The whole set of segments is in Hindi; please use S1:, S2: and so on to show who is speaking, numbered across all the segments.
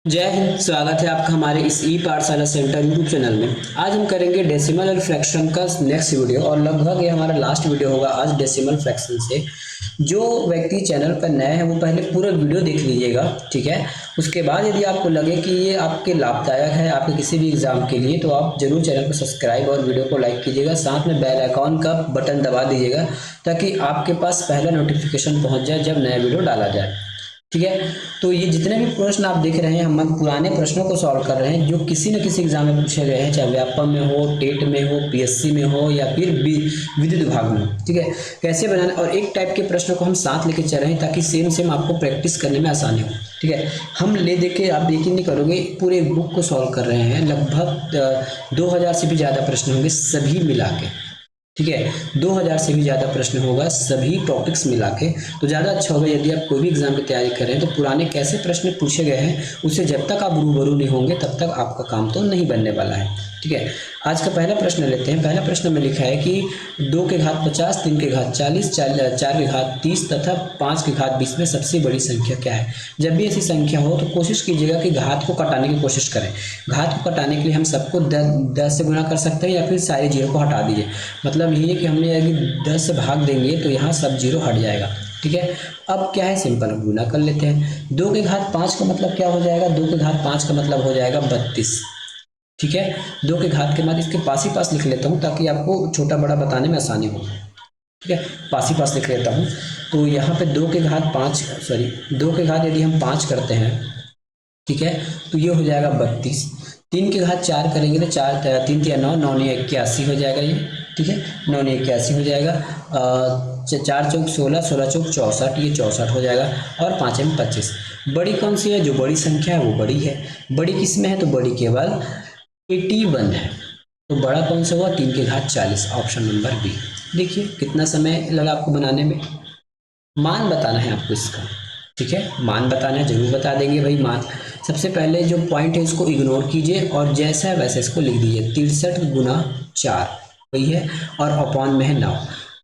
S1: जय हिंद। स्वागत है आपका हमारे इस ई पाठशाला सेंटर यूट्यूब चैनल में। आज हम करेंगे डेसिमल और फ्रैक्शन का नेक्स्ट वीडियो और लगभग ये हमारा लास्ट वीडियो होगा आज डेसिमल फ्रैक्शन से। जो व्यक्ति चैनल पर नए हैं वो पहले पूरा वीडियो देख लीजिएगा, ठीक है। उसके बाद यदि आपको लगे कि ये आपके लाभदायक है आपके किसी भी एग्जाम के लिए तो आप जरूर चैनल को सब्सक्राइब और वीडियो को लाइक कीजिएगा। साथ में बेल आइकॉन का बटन दबा दीजिएगा ताकि आपके पास पहला नोटिफिकेशन पहुंच जाए जब नया वीडियो डाला जाए, ठीक है। तो ये जितने भी प्रश्न आप देख रहे हैं हम पुराने प्रश्नों को सॉल्व कर रहे हैं जो किसी न किसी एग्जाम में पूछे गए हैं, चाहे व्यापम में हो, टेट में हो, पीएससी में हो या फिर विद्युत विभाग में हो, ठीक है। कैसे बनाना और एक टाइप के प्रश्नों को हम साथ लेके चल रहे हैं ताकि सेम सेम आपको प्रैक्टिस करने में आसानी हो, ठीक है। हम ले देख के आप यकीन नहीं करोगे पूरे बुक को सॉल्व कर रहे हैं। लगभग 2000 से भी ज़्यादा प्रश्न होंगे सभी मिला के, ठीक है। 2000 से भी ज़्यादा प्रश्न होगा सभी टॉपिक्स मिला के। तो ज़्यादा अच्छा होगा यदि आप कोई भी एग्जाम की तैयारी कर रहे हैं तो पुराने कैसे प्रश्न पूछे गए हैं उससे जब तक आप रूबरू नहीं होंगे तब तक आपका काम तो नहीं बनने वाला है, ठीक है। आज का पहला प्रश्न लेते हैं। पहला प्रश्न में लिखा है कि 2 के घात 50, 3 के घात 40, 4 के घात 30 तथा 5 के घात 20 में सबसे बड़ी संख्या क्या है। जब भी ऐसी संख्या हो तो कोशिश कीजिएगा कि घात को कटाने की कोशिश करें। घात को कटाने के लिए हम सबको 10 से गुना कर सकते हैं या फिर सारे जीरो को हटा दीजिए। मतलब यही है कि हमने यदि 10 से भाग देंगे तो यहाँ सब जीरो हट जाएगा, ठीक है। अब क्या है, सिंपल गुना कर लेते हैं। 2 के घात 5 का मतलब क्या हो जाएगा, 2 के घात 5 का मतलब हो जाएगा 32, ठीक है। 2 के घात के बाद इसके पास ही पास लिख लेता हूँ ताकि आपको छोटा बड़ा बताने में आसानी हो, ठीक है। पास ही पास लिख लेता हूँ। तो यहाँ पे 2 के घात 5 2 के घात यदि हम 5 करते हैं, ठीक है, तो ये हो जाएगा 32। 3 के घात 4 करेंगे तो 4 3 या 9 9 ने 81 हो जाएगा ये, ठीक है। 9 ने 81 हो जाएगा। 4 चौक 16, 16 चौक 64, ये 64 हो जाएगा। और 5 में 25। बड़ी कौन सी है, जो बड़ी संख्या है वो बड़ी है। बड़ी किस में है, तो बड़ी केवल 81 है। तो बड़ा कौन सा हुआ, 3 के घात 40, ऑप्शन नंबर बी। देखिए कितना समय लगा आपको बनाने में। मान बताना है आपको इसका, ठीक है। मान बताना है, जरूर बता देंगे भाई मान। सबसे पहले जो पॉइंट है इसको इग्नोर कीजिए और जैसा है वैसे इसको लिख दीजिए। 63 गुना 4 वही है और अपॉन में है 9।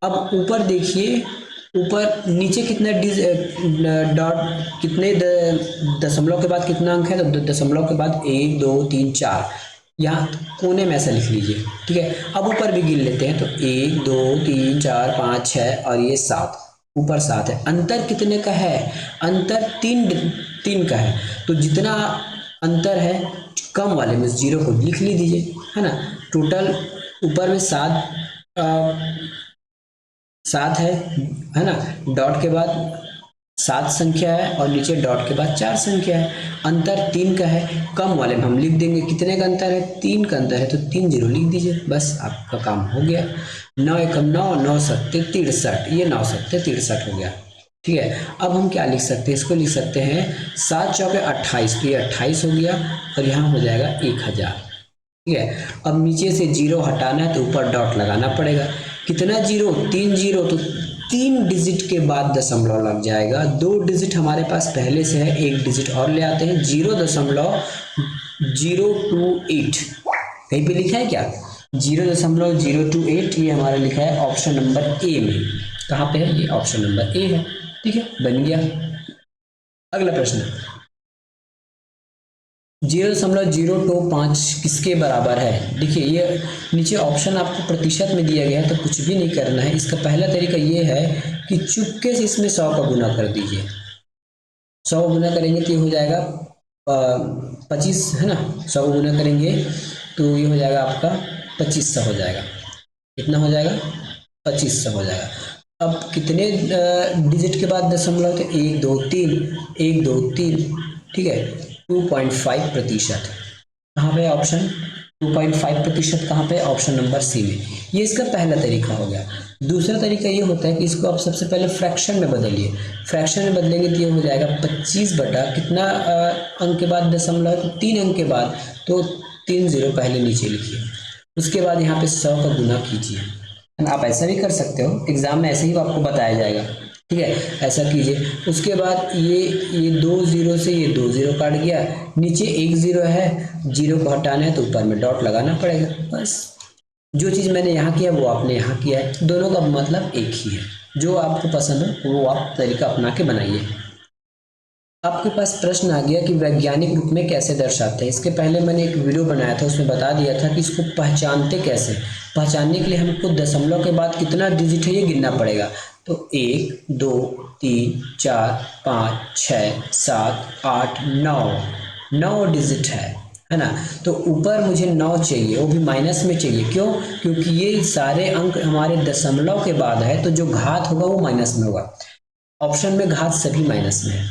S1: अब ऊपर देखिए, ऊपर नीचे कितना डॉट कितने दशमलव के बाद कितना अंक है, तो दशमलव के बाद 1 2 3 4, यहाँ कोने में ऐसा लिख लीजिए, ठीक है। अब ऊपर भी गिन लेते हैं तो 1 2 3 4 5 6 और ये 7, ऊपर 7 है। अंतर कितने का है, अंतर 3 का है। तो जितना अंतर है कम वाले में 0 को लिख लीजिए, है ना। टोटल ऊपर में 7 है ना। डॉट के बाद 7 संख्या है और नीचे डॉट के बाद 4 संख्या है। अंतर 3 का है, कम वाले में हम लिख देंगे कितने का अंतर है, 3 का अंतर है तो 3 जीरो लिख दीजिए, बस आपका काम हो गया। 9 एकम 9, 9 सत्ते 63, ये 9 सत्ते 63 हो गया, ठीक है। अब हम क्या लिख सकते हैं, इसको लिख सकते हैं 7 चौके 28, तो ये 28 हो गया और यहाँ हो जाएगा 1000, ठीक है। अब नीचे से जीरो हटाना है तो ऊपर डॉट लगाना पड़ेगा। कितना जीरो, 3 जीरो, तो 3 डिजिट के बाद दशमलव लग जाएगा। 2 डिजिट हमारे पास पहले से है, 1 डिजिट और ले आते हैं, 0.028 कहीं पे लिखा है क्या, 0.028 ये हमारा लिखा है ऑप्शन नंबर ए में। कहाँ पे है, ये ऑप्शन नंबर ए है, ठीक है, बन गया। अगला प्रश्न, 0.025 किसके बराबर है। देखिए ये नीचे ऑप्शन आपको प्रतिशत में दिया गया है तो कुछ भी नहीं करना है। इसका पहला तरीका ये है कि चुपके से इसमें 100 का गुना कर दीजिए। 100 गुना करेंगे तो ये हो जाएगा 25, है ना। 100 गुना करेंगे तो ये हो जाएगा आपका 2500 हो जाएगा। कितना हो जाएगा, 2500 हो जाएगा। अब कितने डिजिट के बाद दशमलव, तो 1 2 3, 1 2 3, ठीक है। 2.5%, कहाँ पे ऑप्शन 2.5% कहाँ पे, ऑप्शन नंबर सी में। ये इसका पहला तरीका हो गया। दूसरा तरीका ये होता है कि इसको आप सबसे पहले फ्रैक्शन में बदलिए। फ्रैक्शन में बदलेंगे तो ये हो जाएगा 25 बटा कितना अंक के बाद दशमलव, 3 अंक के बाद, तो 3 जीरो पहले नीचे लिखिए। उसके बाद यहाँ पे 100 का गुना कीजिए। आप ऐसा भी कर सकते हो, एग्जाम में ऐसे ही आपको बताया जाएगा, ठीक है। ऐसा कीजिए। उसके बाद ये 2 जीरो से ये 2 जीरो काट गया, नीचे 1 जीरो है, जीरो को हटाना है तो ऊपर में डॉट लगाना पड़ेगा, बस। जो चीज़ मैंने यहाँ किया वो आपने यहाँ किया है, दोनों का मतलब एक ही है। जो आपको पसंद हो वो आप तरीका अपना के बनाइए। आपके पास प्रश्न आ गया कि वैज्ञानिक रूप में कैसे दर्शाते हैं। इसके पहले मैंने एक वीडियो बनाया था, उसमें बता दिया था कि इसको पहचानते कैसे। पहचानने के लिए हमको दशमलव के बाद कितना डिजिट है ये गिनना पड़ेगा। तो 1 2 3 4 5 6 7 8 9, 9 डिजिट है ना। तो ऊपर मुझे 9 चाहिए, वो भी माइनस में चाहिए। क्यों? क्योंकि ये सारे अंक हमारे दशमलव के बाद है, तो जो घात होगा वो माइनस में होगा। ऑप्शन में घात सभी माइनस में है,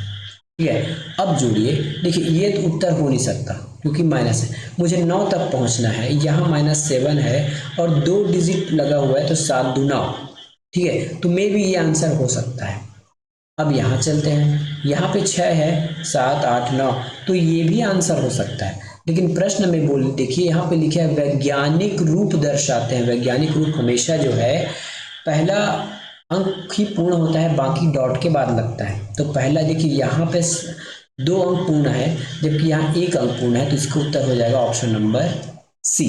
S1: ठीक है। अब जोड़िए, देखिए ये तो उत्तर हो नहीं सकता क्योंकि माइनस है। मुझे 9 तक पहुंचना है, यहाँ -7 है और 2 डिजिट लगा हुआ है, तो 7 दूना 9, ठीक है। तो मे भी ये आंसर हो सकता है। अब यहाँ चलते हैं, यहाँ पे 6 है, 7 8 9, तो ये भी आंसर हो सकता है। लेकिन प्रश्न में बोल देखिए, यहाँ पे लिखा है वैज्ञानिक रूप दर्शाते हैं। वैज्ञानिक रूप हमेशा जो है पहला अंक ही पूर्ण होता है, बाकी डॉट के बाद लगता है। तो पहला देखिए यहाँ पे 2 अंक पूर्ण है, जबकि यहाँ 1 अंक पूर्ण है, तो इसका उत्तर हो जाएगा ऑप्शन नंबर सी,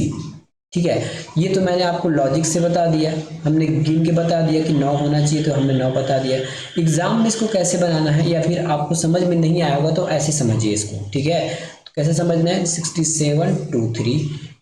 S1: ठीक है। ये तो मैंने आपको लॉजिक से बता दिया, हमने गिन के बता दिया कि 9 होना चाहिए, तो हमने 9 बता दिया। एग्जाम में इसको कैसे बनाना है, या फिर आपको समझ में नहीं आया होगा तो ऐसे समझिए इसको, ठीक है। तो कैसे समझना है, 67 2 3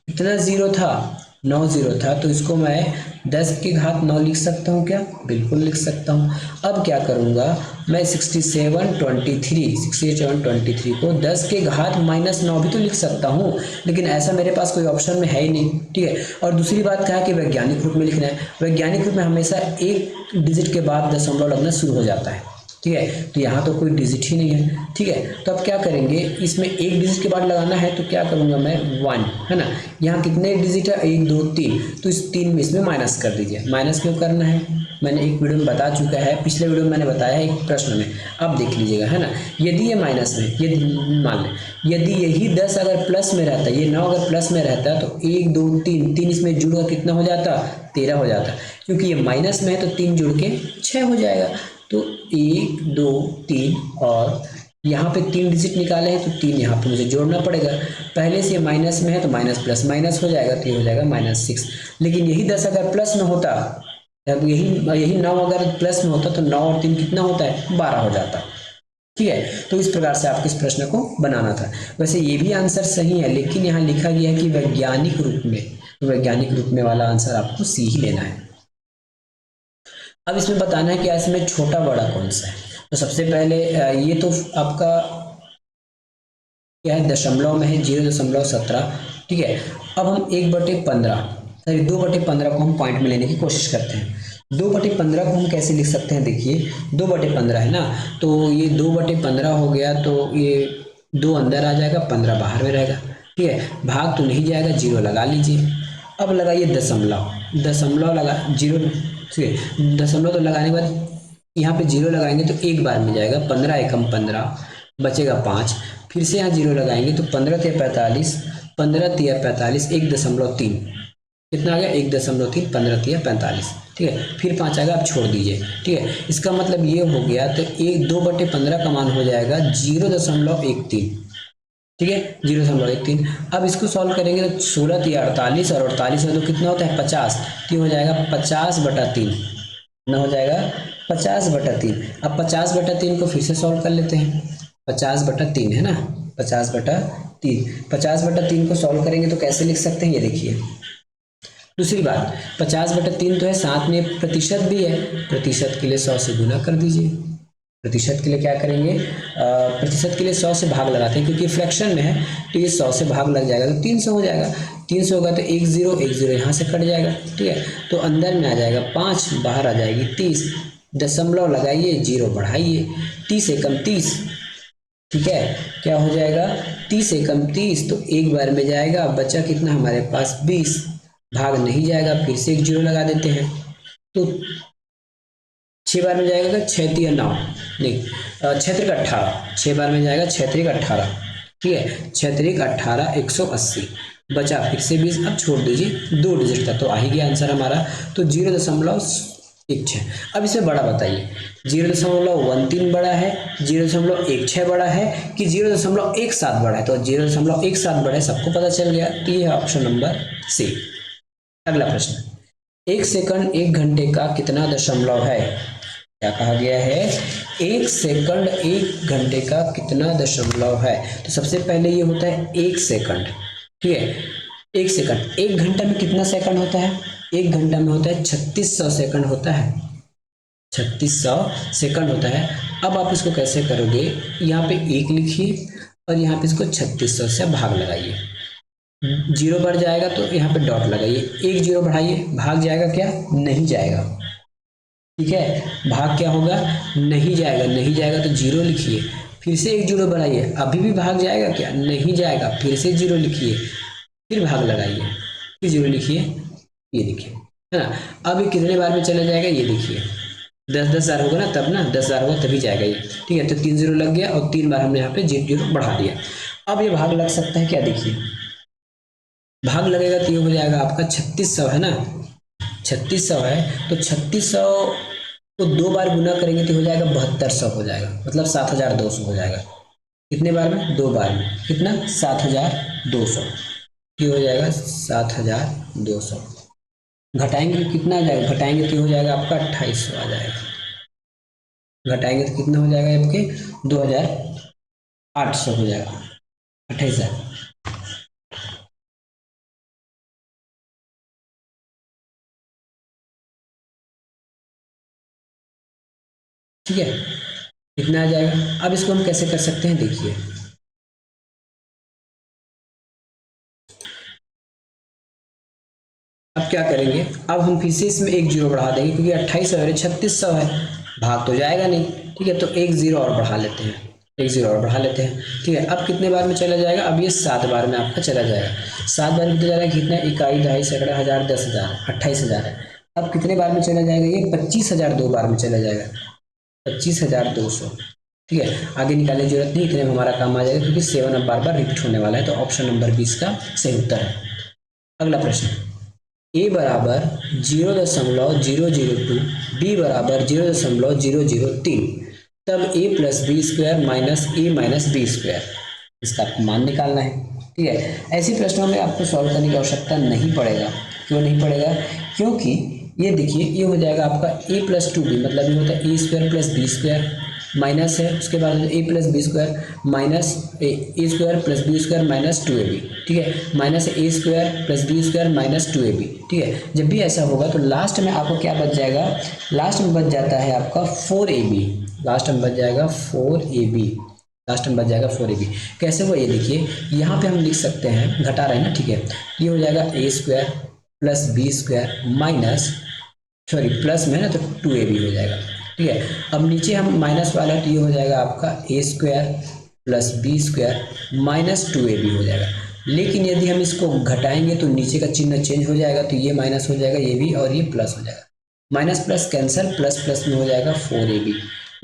S1: कितना जीरो था, 9 जीरो था, तो इसको मैं 10 की घात 9 लिख सकता हूँ क्या? बिल्कुल लिख सकता हूँ। अब क्या करूँगा मैं, 67 23 को 10 के घात -9 भी तो लिख सकता हूँ, लेकिन ऐसा मेरे पास कोई ऑप्शन में है ही नहीं, ठीक है। और दूसरी बात क्या है कि वैज्ञानिक रूप में लिखना है। वैज्ञानिक रूप में हमेशा 1 डिजिट के बाद दशमलव लगना शुरू हो जाता है, ठीक है। तो यहाँ तो कोई डिजिट ही नहीं है, ठीक है। तो अब क्या करेंगे, इसमें 1 डिजिट के बाद लगाना है, तो क्या करूँगा मैं 1, है ना। यहाँ कितने डिजिट है, 1 2 3, तो इस 3 में इसमें माइनस कर दीजिए। माइनस क्यों करना है, मैंने एक वीडियो में बता चुका है, पिछले वीडियो में मैंने बताया है एक प्रश्न में, अब देख लीजिएगा, है ना। यदि ये माइनस में, यदि मान लें यदि यही 10 अगर प्लस में रहता, ये 9 अगर प्लस में रहता, तो 1 2 3 3 इसमें जुड़कर कितना हो जाता, 13 हो जाता। क्योंकि ये माइनस में है तो 3 जुड़ के 6 हो जाएगा। तो 1 2 3 और यहाँ पे 3 डिजिट निकाले हैं, तो 3 यहाँ पे मुझे जोड़ना पड़ेगा। पहले से माइनस में है तो माइनस प्लस माइनस हो जाएगा, तो ये हो जाएगा -6। लेकिन यही 10 अगर प्लस में होता, अब यही 9 अगर प्लस में होता, तो 9 और 3 कितना होता है, 12 हो जाता, ठीक है। तो इस प्रकार से आपको इस प्रश्न को बनाना था। वैसे ये भी आंसर सही है, लेकिन यहाँ लिखा गया है कि वैज्ञानिक रूप में, तो वैज्ञानिक रूप में वाला आंसर आपको सी ही लेना है। अब इसमें बताना है कि इसमें छोटा बड़ा कौन सा है। तो सबसे पहले ये तो आपका क्या है, दशमलव में है, 0.17, ठीक है। अब हम 1/15 सॉरी 2/15 को हम पॉइंट में लेने की कोशिश करते हैं। 2/15 को हम कैसे लिख सकते हैं, देखिए 2/15 है ना, तो ये 2/15 हो गया, तो ये 2 अंदर आ जाएगा, 15 बाहर में रहेगा, ठीक है। भाग तो नहीं जाएगा, 0 लगा लीजिए। अब लगाइए दशमलव, दशमलव लगा 0, ठीक है। दशमलव तो लगाने के बाद यहाँ पे 0 लगाएंगे तो एक बार में जाएगा, 15 एकम 15, बचेगा 5। फिर से यहाँ 0 लगाएंगे तो 15 तिया 45, 15 तिया 45, 1.3 कितना आ गया, 1.3, 15 तिया 45, ठीक है। फिर 5 आएगा, आप छोड़ दीजिए, ठीक है। इसका मतलब ये हो गया, तो 2/15 का मान हो जाएगा 0.13, ठीक है, 0.13। अब इसको सॉल्व करेंगे तो 16 तिया 48, और 48 में तो कितना होता है 50, तो हो जाएगा 50/3 ना, हो जाएगा 50/3। अब 50/3 को फिर से सॉल्व कर लेते हैं, 50/3 है ना, 50/3, 50/3 को सॉल्व करेंगे तो कैसे लिख सकते हैं, ये देखिए। दूसरी बात, 50/3 तो है, साथ में प्रतिशत भी है, प्रतिशत के लिए 100 से गुना कर दीजिए। प्रतिशत के लिए क्या करेंगे, प्रतिशत के लिए 100 से भाग लगाते हैं, क्योंकि फ्रैक्शन में है, तो ये 100 से भाग लग जाएगा तो 300 हो जाएगा। 300 होगा तो 1 0 1 0 यहाँ से कट जाएगा, ठीक है। तो अंदर में आ जाएगा 5, बाहर आ जाएगी 30, दशमलव लगाइए, 0 बढ़ाइए, 30 एकम 30, ठीक है। क्या हो जाएगा, 30 एकम 30, तो एक बार में जाएगा, बचा कितना हमारे पास 20, भाग नहीं जाएगा, फिर से एक 0 लगा देते हैं, तो 6 बार में जाएगा, 6 तिया 9, नहीं 6 त्रिक 18, 6 बार में जाएगा, 6 त्रिक 18, ठीक है, 6 त्रिक 18, 180, बचा फिर से 20। अब छोड़ दीजिए, 2 डिजिट का तो आ ही गया आंसर हमारा, तो 0.16। अब इसमें बड़ा बताइए, 0.13 बड़ा है, 0.16 बड़ा है कि 0.17 बड़ा है, तो 0.17 बड़ा है, सबको पता चल गया, तो ये है ऑप्शन नंबर सी। अगला प्रश्न, 1 सेकंड 1 घंटे का कितना दशमलव है, क्या कहा गया है, 1 सेकंड 1 घंटे का कितना दशमलव है। तो सबसे पहले ये होता है 1 सेकंड, ठीक है। 1 सेकंड, 1 घंटा में कितना सेकंड होता है, 1 घंटा में होता है 3600 सेकंड होता है, 3600 सेकंड होता है। अब आप इसको कैसे करोगे, यहाँ पे 1 लिखिए और यहाँ पे इसको 3600 से भाग लगाइए, जीरो बढ़ जाएगा तो यहाँ पे डॉट लगाइए, 1 जीरो बढ़ाइए, भाग जाएगा क्या, नहीं जाएगा, ठीक है। भाग क्या होगा, नहीं जाएगा, नहीं जाएगा तो जीरो लिखिए, फिर से 1 जीरो बढ़ाइए, अभी भी भाग जाएगा क्या, नहीं जाएगा, फिर से जीरो लिखिए, फिर भाग लगाइए, फिर जीरो लिखिए, ये देखिए, है ना। अब ये कितने बार में चला जाएगा, ये देखिए 10,000 होगा ना, तब ना 10,000 होगा तभी जाएगा ये, ठीक है। तो 3 जीरो लग गया और 3 बार हमने यहाँ पे जीरो बढ़ा दिया। अब ये भाग लग सकता है क्या, देखिए भाग लगेगा तो ये हो जाएगा आपका 3600, है ना, 3600 है तो 3600 को 2 बार गुना करेंगे तो हो जाएगा 7200 हो जाएगा, मतलब 7200 हो जाएगा। कितने बार में, 2 बार में, कितना 7200, ये हो जाएगा 7200। घटाएंगे तो कितना आ जाएगा, घटाएंगे तो हो जाएगा आपका 2800 आ जाएगा, घटाएंगे तो कितना हो जाएगा आपके 2800 हो जाएगा, 28,000। ठीक है, इतना आ जाएगा। अब इसको हम कैसे कर सकते हैं, देखिए अब क्या करेंगे, अब हम फिर से इसमें 1 जीरो बढ़ा देंगे क्योंकि 2800 है 3600 है, भाग तो जाएगा नहीं, ठीक है। तो 1 जीरो और बढ़ा लेते हैं, 1 जीरो और बढ़ा लेते हैं, ठीक है। अब कितने बार में चला जाएगा, अब ये 7 बार में आपका चला जाएगा। 7 बार में कितना जाएगा, कितना, इकाई, दहाई, सैकड़ा, हजार, 10,000, 28,000 है। अब कितने बार में चला जाएगा, ये 25,000 2 बार में चला जाएगा, 25,200, ठीक है। आगे निकालने की जरूरत नहीं, इतने में हमारा काम आ जाएगा क्योंकि 7 अब बार बार रिपीट होने वाला है। तो ऑप्शन नंबर 20 का सही उत्तर है। अगला प्रश्न, ए बराबर 0.002, बी बराबर 0.003, तब ए प्लस बी स्क्वायर माइनस ए माइनस बी स्क्वायर, इसका आपको मान निकालना है, ठीक है। ऐसे प्रश्नों में आपको सॉल्व करने की आवश्यकता नहीं पड़ेगा। क्यों नहीं पड़ेगा, क्योंकि ये देखिए ये हो जाएगा आपका a प्लस 2b, मतलब ये होता है A square plus B square, minus है उसके बाद a plus B square minus A square plus B square minus 2ab, ठीक है। Minus A square plus B square minus 2ab, ठीक है। जब भी ऐसा होगा तो लास्ट में आपको क्या बच जाएगा, लास्ट में बच जाता है आपका 4ab, लास्ट में बच जाएगा 4ab, लास्ट में बच जाएगा 4ab। कैसे वो, ये देखिए यहाँ पे हम लिख सकते हैं, घटा रहे हैं ना, ठीक है। ये हो जाएगा A square plus B square minus, sorry plus में ना तो 2ab हो जाएगा, ठीक है। अब नीचे हम माइनस वाला, तो ये हो जाएगा आपका A square plus B square minus 2ab हो जाएगा। लेकिन यदि हम इसको घटाएंगे तो नीचे का चिन्ह चेंज हो जाएगा, तो ये माइनस हो जाएगा, ये भी, और ये प्लस हो जाएगा, minus plus cancel, plus plus में हो जाएगा 4ab।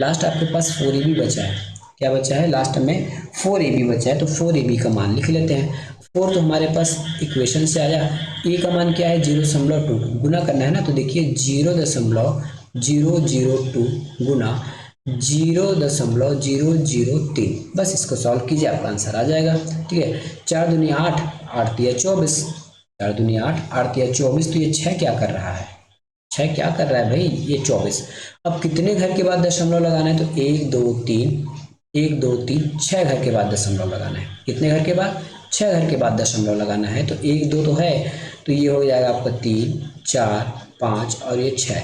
S1: लास्ट आपके पास 4ab बचा है, क्या बचा है, लास्ट में 4ab बचा है, तो 4ab का मान लिख लेते हैं। 4 तो हमारे पास इक्वेशन से आया, ए का मान क्या है 0.2, गुना करना है ना, तो देखिए 0.002 गुना 0.003, बस इसको सॉल्व कीजिए आपका आंसर आ जाएगा, ठीक है। 4 दूनी 8, 8 तिया 24, 4 दूनी 8, 8 तिया 24, तो ये 6 क्या कर रहा है, 6 क्या कर रहा है भाई, ये 24। अब कितने घर के बाद दशमलव लगाना है, तो 1 2 3, 1 2 3, 6 घर के बाद दशमलव लगाना है। कितने घर के बाद, 6 घर के बाद दशमलव लगाना है। तो 1 2 तो है, तो ये हो जाएगा आपका 3 4 5 और ये 6,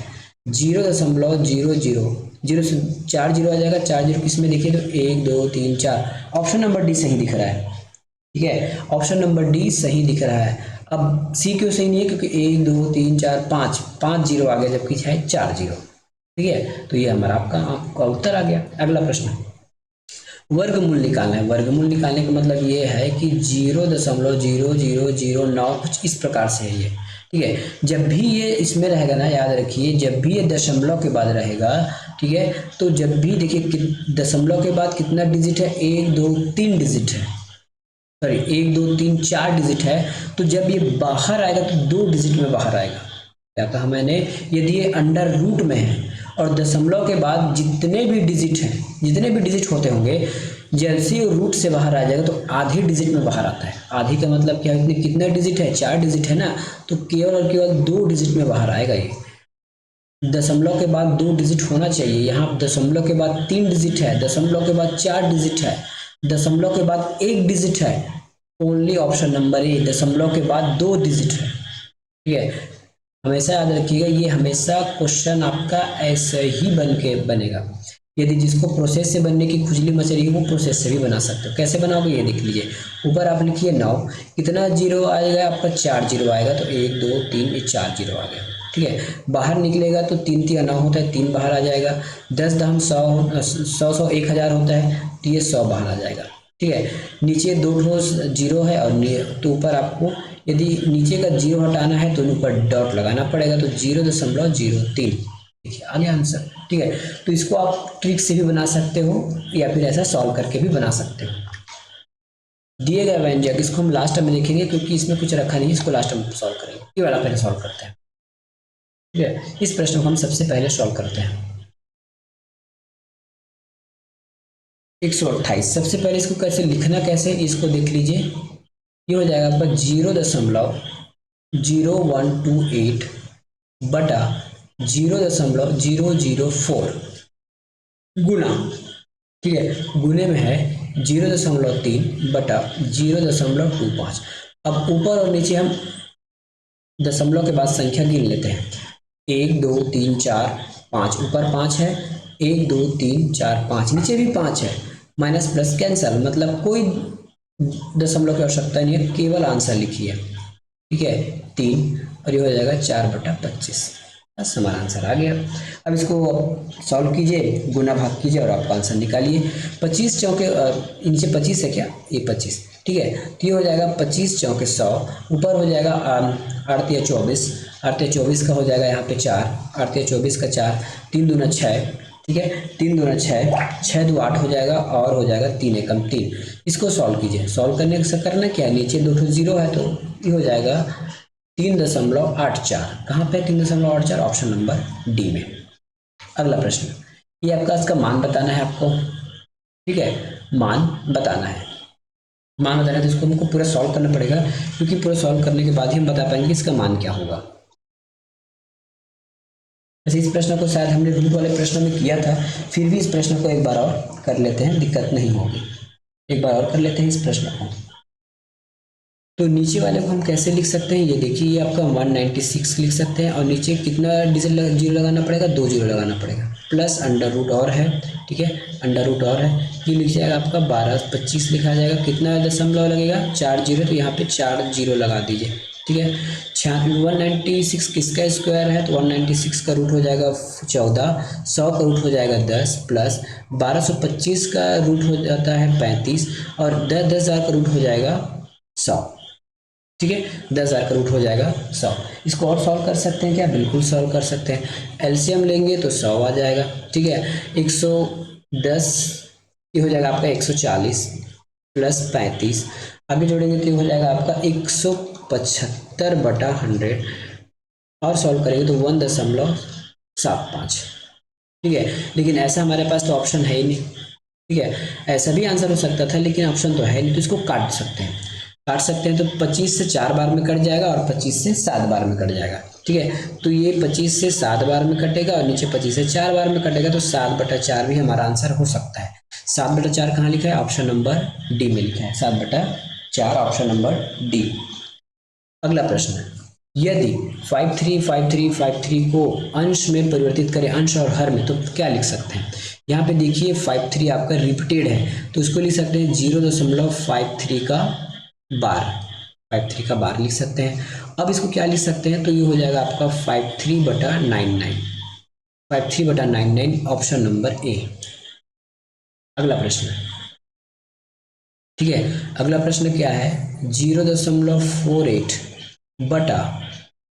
S1: 0.00, 0 से 4 जीरो आ जाएगा, 4 जीरो किस में देखिए, तो 1 2 3 4, ऑप्शन नंबर डी सही दिख रहा है, ठीक है। ऑप्शन नंबर डी सही दिख रहा है। अब सी क्यों सही नहीं है, क्योंकि 1 2 3 4 5, 5 जीरो आ गया, जबकि है 4 जीरो, ठीक है। तो ये हमारा आपका उत्तर आ गया। अगला प्रश्न, वर्गमूल निकालना है। वर्गमूल निकालने का मतलब ये है कि 0.0009 कुछ इस प्रकार से है ये, ठीक है। जब भी ये इसमें रहेगा ना, याद रखिए, जब भी ये दशमलव के बाद रहेगा, ठीक है, तो जब भी देखिए दशमलव के बाद कितना डिजिट है, 1 2 3 डिजिट है, सॉरी 1 2 3 4 डिजिट है, तो जब ये बाहर आएगा तो 2 डिजिट में बाहर आएगा। क्या कहा मैंने, यदि ये अंडर रूट में है और दशमलव के बाद जितने भी डिजिट हैं, जितने भी डिजिट होते होंगे, जैसे ही रूट से बाहर आ जाएगा तो आधे डिजिट में बाहर आता है। आधी का मतलब क्या है, इतने कितना डिजिट है, 4 डिजिट है ना, तो केवल और केवल 2 डिजिट में बाहर आएगा ये, दशमलव के बाद 2 डिजिट होना चाहिए, यहाँ दशमलव के बाद 3 डिजिट है, दशमलव के बाद 4 डिजिट है, दशमलव के बाद 1 डिजिट है। ओनली ऑप्शन नंबर ए दशमलव के बाद 2 डिजिट है। ठीक है, हमेशा याद रखिएगा, ये हमेशा क्वेश्चन आपका ऐसे ही बन के बनेगा। यदि जिसको प्रोसेस से बनने की खुजली मच रही है वो प्रोसेस से भी बना सकते हो। कैसे बनाओगे ये देख लीजिए, ऊपर आप लिखिए 9, कितना जीरो आएगा आपका, 4 जीरो आएगा, तो 1 2 3 ये 4 जीरो आ गया। ठीक है, बाहर निकलेगा तो 3 3 9 होता है, 3 बाहर आ जाएगा। 10 दम 100 1000 होता है, तो ये 100 बाहर आ जाएगा। ठीक है, नीचे 2 जीरो है और तो ऊपर आपको यदि नीचे का जीरो हटाना है तो ऊपर डॉट लगाना पड़ेगा, तो 0.03 देखिए आ गया आंसर। ठीक है, तो इसको आप ट्रिक से भी बना सकते हो या फिर ऐसा सॉल्व करके भी बना सकते हो। दिए गए व्यंजक, इसको हम लास्ट में देखेंगे क्योंकि इसमें कुछ रखा नहीं, इसको लास्ट में सॉल्व करेंगे। ये वाला पहले सॉल्व करते हैं। ठीक है, इस प्रश्न को हम सबसे पहले सॉल्व करते हैं। 128, सबसे पहले इसको कैसे लिखना, कैसे इसको देख लीजिए। ये हो जाएगा आपका 0.0128 बटा 0.004 गुना, ठीक है, गुने में है 0.3 बटा 0.25। अब ऊपर और नीचे हम दशमलव के बाद संख्या गिन लेते हैं। 1 2 3 4 5, ऊपर 5 है, 1 2 3 4 5, नीचे भी 5 है। माइनस प्लस कैंसल, मतलब कोई दशमलव की आवश्यकता नहीं है, केवल आंसर लिखिए। ठीक है, 3 और ये हो जाएगा 4/25, बस हमारा आंसर आ गया। अब इसको सॉल्व कीजिए, गुना भाग कीजिए और आपका आंसर निकालिए। 25 चौके नीचे 25 है क्या, ये 25। ठीक है, तो ये हो जाएगा 25 चौके 100, ऊपर हो जाएगा 8 या 24, 8 या 24 का हो जाएगा यहाँ पे 4, 8 या 24 का 4, 3 दूना 6। ठीक है, 3 दूना 6, 6 दो 8 हो जाएगा और हो जाएगा 3 एकम 3। इसको सॉल्व कीजिए, सॉल्व करने से करना क्या है, नीचे 2 जीरो है तो ये हो जाएगा 3.84। कहाँ पे 3.84, ऑप्शन नंबर डी में। अगला प्रश्न, ये आपका इसका मान बताना है आपको। ठीक है, मान बताना है, मान बताना है तो इसको हमको पूरा सॉल्व करना पड़ेगा, क्योंकि पूरा सॉल्व करने के बाद ही हम बता पाएंगे इसका मान क्या होगा। वैसे इस प्रश्न को शायद हमने रूट वाले प्रश्न में किया था, फिर भी इस प्रश्न को एक बार और कर लेते हैं, दिक्कत नहीं होगी। एक बार और कर लेते हैं इस प्रश्न को। तो नीचे वाले को हम कैसे लिख सकते हैं, ये देखिए, ये आपका 196 लिख सकते हैं और नीचे कितना डिजिट जीरो लगाना पड़ेगा, 2 जीरो लगाना पड़ेगा, प्लस अंडर रूट और है। ठीक है, अंडर रूट और है, ये लिख जाएगा आपका 1225 लिखा जाएगा। कितना दशमलव लगेगा, 4 जीरो, तो यहाँ पे 4 जीरो लगा दीजिए। ठीक है, 196 किसका स्क्वायर है, तो 196 का रूट हो जाएगा 14, 100 का रूट हो जाएगा 10, प्लस 1225 का रूट हो जाता है 35 और 10,000 का रूट हो जाएगा 100। ठीक है, 10,000 का रूट हो जाएगा 100। इसको और सॉल्व कर सकते हैं क्या, बिल्कुल सॉल्व कर सकते हैं। एलसीएम लेंगे तो 100 आ जाएगा। ठीक है, 110 ये हो जाएगा आपका 140 प्लस 35, आगे जोड़ेंगे तो ये हो जाएगा आपका 175/100 और सॉल्व करेंगे तो 1.75। ठीक है, लेकिन ऐसा हमारे पास तो ऑप्शन है ही नहीं। ठीक है, ऐसा भी आंसर हो सकता था लेकिन ऑप्शन तो है नहीं, तो इसको काट सकते हैं। काट सकते हैं तो 25 से 4 बार में कट जाएगा और 25 से 7 बार में कट जाएगा। ठीक है, तो ये 25 से 7 बार में कटेगा और नीचे 25 से 4 बार में कटेगा, तो 7/4 भी हमारा आंसर हो सकता है। 7/4 कहाँ लिखा है, ऑप्शन नंबर डी में लिखा है, 7/4 ऑप्शन नंबर डी। अगला प्रश्न, यदि 535353 को अंश में परिवर्तित करें, अंश और हर में, तो क्या लिख सकते हैं। यहाँ पे देखिए 53 आपका रिपीटेड है तो उसको लिख सकते हैं 0.53 का बार, 53 का बार लिख सकते हैं। अब इसको क्या लिख सकते हैं, तो ये हो जाएगा आपका 53/99, 53/99 ऑप्शन नंबर ए। अगला प्रश्न, ठीक है, अगला प्रश्न क्या है, 0.48 बटा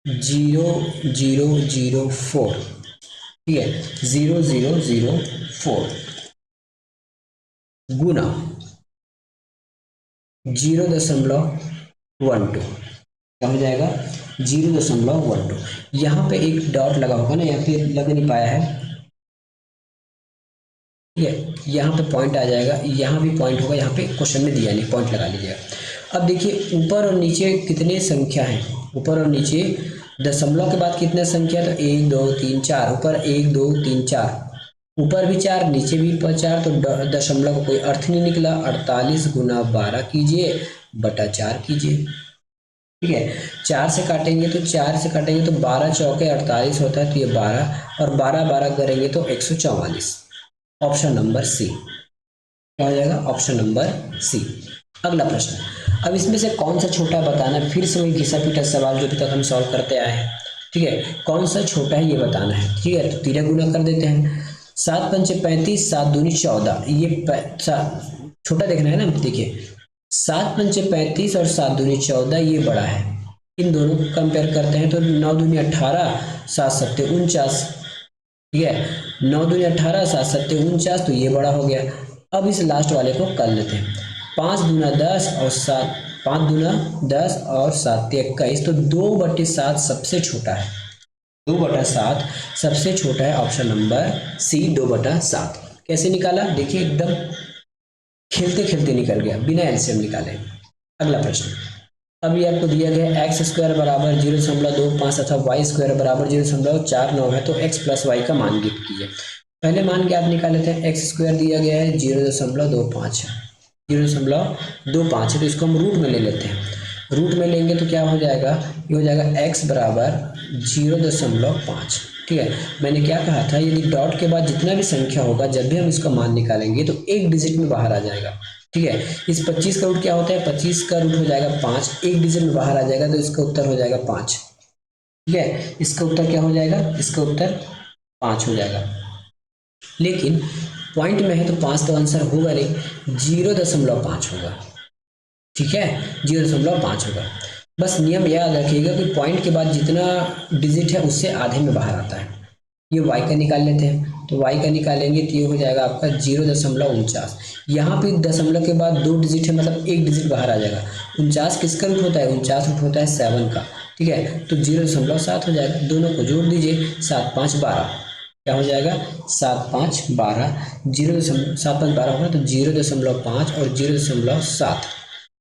S1: 0004, ठीक है, 0004 गुना 0.12, क्या हो जाएगा 0.12। यहाँ पे एक डॉट लगा होगा ना, यहाँ पे लग नहीं पाया है, ठीक है, यहाँ पे पॉइंट आ जाएगा, यहाँ भी पॉइंट होगा, यहाँ पे क्वेश्चन में दिया नहीं, पॉइंट लगा लीजिएगा। अब देखिए ऊपर और नीचे कितने संख्या हैं, ऊपर और नीचे दशमलव के बाद कितने संख्या, तो 1 2 3 4, ऊपर 1 2 3 4, ऊपर भी 4 नीचे भी 4, तो दशमलव का कोई अर्थ नहीं निकला। 48 गुना 12 कीजिए बटा 4 कीजिए, ठीक है। 4 से काटेंगे तो 12 चौके 48 होता है, तो ये 12 और 12 12 करेंगे तो 144। ऑप्शन नंबर सी क्या हो जाएगा, ऑप्शन नंबर सी। अगला प्रश्न, अब इसमें से कौन सा छोटा बताना है, फिर से वही घिसा पिटा सवाल जो अभी तक हम सॉल्व करते आए हैं, ठीक है। कौन सा छोटा है ये बताना है, ठीक है। तो 13 गुना कर देते हैं, 7 पंचे 35, 7 दूनी 14, ये छोटा देखना है ना, देखिए 7 पंचे 35 और 7 दूनी 14 ये बड़ा है। इन दोनों को कंपेयर करते हैं तो 9 दूनी 18, 7 सत्ते 49, ठीक है। 9 दूनी 18, 7 सत्ते 49, तो ये बड़ा हो गया। अब इस लास्ट वाले को कर लेते हैं, 5 दूना 10 और 7, 5 दूना 10 और 7 21, तो 2/7 सबसे छोटा है, 2/7 सबसे छोटा है। Option number C 2/7। कैसे निकाला, देखिए एकदम खेलते खेलते निकल गया बिना एलसीएम निकाले। अगला प्रश्न, अभी आपको दिया गया एक्स स्क्वायर बराबर 0.25 तथा वाई स्क्वायर बराबर 0.49 है, तो एक्स प्लस वाई का मान ज्ञात कीजिए। पहले मान ज्ञात निकाल लेते हैं, एक्स स्क्वायर दिया गया है 0.25 है, 0.25 है, तो इसको हम रूट में ले लेते हैं। रूट में लेंगे तो क्या हो जाएगा, ये हो जाएगा एक्स बराबर 0.5, ठीक है। मैंने क्या कहा था, यदि डॉट के बाद जितना भी संख्या होगा जब भी हम इसका मान निकालेंगे तो एक डिजिट में बाहर आ जाएगा, ठीक है। इस 25 का रूट क्या होता है, 25 का रूट हो जाएगा 5, एक डिजिट में बाहर आ जाएगा तो इसका उत्तर हो जाएगा 5, ठीक है। इसका उत्तर क्या हो जाएगा, इसका उत्तर 5 हो जाएगा। लेकिन पॉइंट में है तो 5 तो आंसर होगा नहीं, 0.5 होगा, ठीक है, 0.5 होगा। बस नियम याद रखिएगा कि पॉइंट के बाद जितना डिजिट है उससे आधे में बाहर आता है। ये y का निकाल लेते हैं, तो y का निकालेंगे तो ये हो जाएगा आपका 0.49। यहाँ पे दशमलव के बाद 2 डिजिट है, मतलब एक डिजिट बाहर आ जाएगा। 49 किसका रूट होता है, 49 रूट होता है 7 का, ठीक है। तो 0.7 हो जाएगा, दोनों को जोड़ दीजिए, 7 5 12, क्या हो जाएगा 7 5 12, 7 5 12 होगा तो 0.5 और 0.7,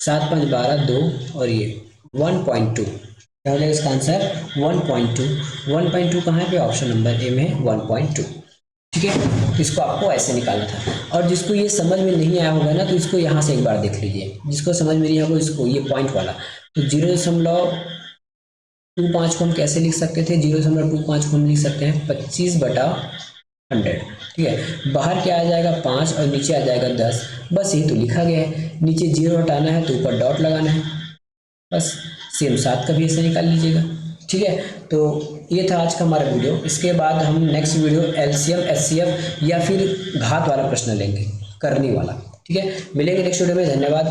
S1: 7 5 12 2 और ये 1.2, क्या हो जाएगा इसका आंसर 1.2। 1.2 कहाँ पे, ऑप्शन नंबर ए में 1.2, ठीक है। तो इसको आपको ऐसे निकालना था। और जिसको ये समझ में नहीं आया होगा ना, तो इसको यहाँ से एक बार देख लीजिए, जिसको समझ में नहीं आया इसको ये पॉइंट वाला, तो 0.25 को हम कैसे लिख सकते थे, 0.25 को हम लिख सकते हैं 25/100, ठीक है। बाहर क्या आ जाएगा 5 और नीचे आ जाएगा 10, बस यही तो लिखा गया है। नीचे 0 हटाना है तो ऊपर डॉट लगाना है, बस सेम 7 का भी ऐसे निकाल लीजिएगा, ठीक है। तो ये था आज का हमारा वीडियो। इसके बाद हम नेक्स्ट वीडियो एलसीएम एचसीएफ या फिर घात वाला प्रश्न लेंगे, करनी वाला, ठीक है। मिलेंगे नेक्स्ट वीडियो में, धन्यवाद।